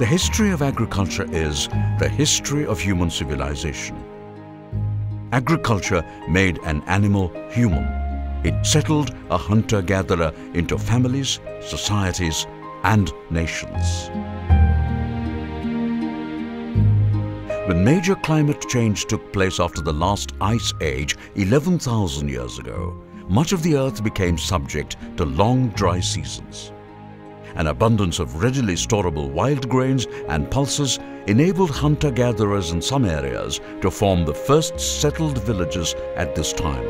The history of agriculture is the history of human civilization. Agriculture made an animal human. It settled a hunter-gatherer into families, societies, and nations. When major climate change took place after the last ice age 11,000 years ago, much of the earth became subject to long dry seasons. An abundance of readily storable wild grains and pulses enabled hunter-gatherers in some areas to form the first settled villages at this time.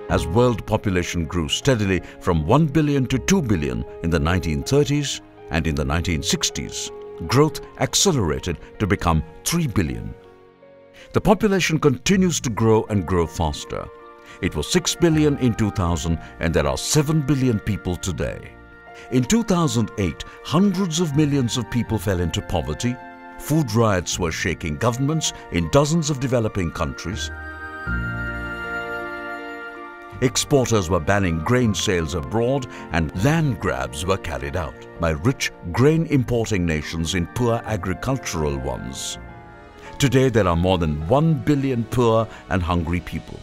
As world population grew steadily from 1 billion to 2 billion in the 1930s, and in the 1960s, growth accelerated to become 3 billion. The population continues to grow and grow faster. It was 6 billion in 2000 and there are 7 billion people today. In 2008, hundreds of millions of people fell into poverty. Food riots were shaking governments in dozens of developing countries. Exporters were banning grain sales abroad and land grabs were carried out by rich grain-importing nations in poor agricultural ones. Today there are more than 1 billion poor and hungry people.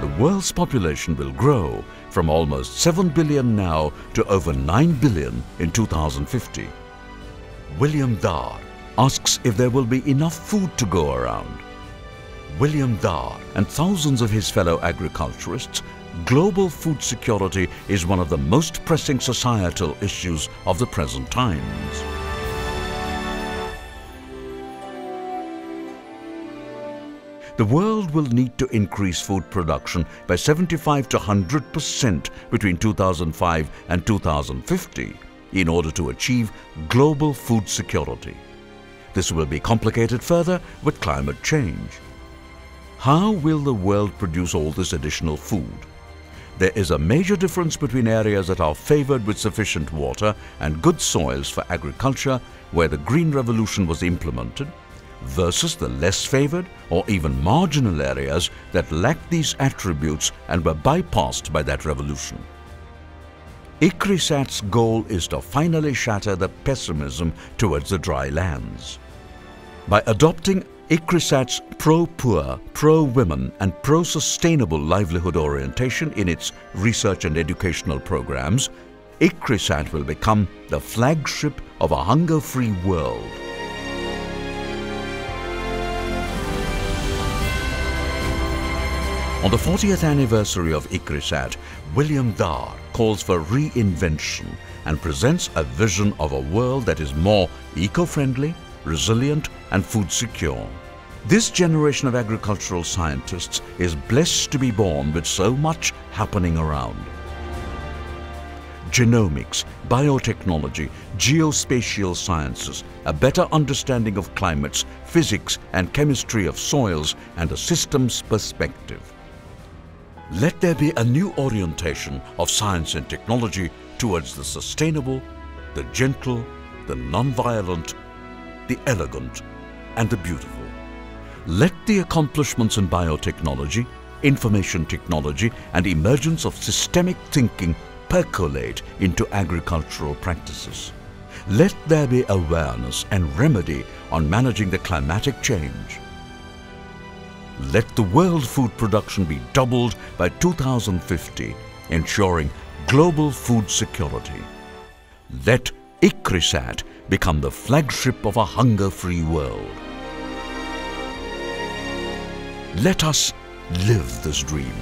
The world's population will grow from almost 7 billion now to over 9 billion in 2050. William Darr asks if there will be enough food to go around. William Darr and thousands of his fellow agriculturists, global food security is one of the most pressing societal issues of the present times. The world will need to increase food production by 75 to 100% between 2005 and 2050 in order to achieve global food security. This will be complicated further with climate change. How will the world produce all this additional food? There is a major difference between areas that are favored with sufficient water and good soils for agriculture, where the Green Revolution was implemented, versus the less favored or even marginal areas that lacked these attributes and were bypassed by that revolution. ICRISAT's goal is to finally shatter the pessimism towards the dry lands. By adopting ICRISAT's pro-poor, pro-women and pro-sustainable livelihood orientation in its research and educational programs, ICRISAT will become the flagship of a hunger-free world. On the 40th anniversary of ICRISAT, William Darr calls for reinvention and presents a vision of a world that is more eco-friendly, resilient and food secure. This generation of agricultural scientists is blessed to be born with so much happening around. Genomics, biotechnology, geospatial sciences, a better understanding of climates, physics and chemistry of soils, and a systems perspective. Let there be a new orientation of science and technology towards the sustainable, the gentle, the non-violent, the elegant, and the beautiful. Let the accomplishments in biotechnology, information technology, and emergence of systemic thinking percolate into agricultural practices. Let there be awareness and remedy on managing the climatic change. Let the world food production be doubled by 2050, ensuring global food security. Let ICRISAT become the flagship of a hunger-free world. Let us live this dream.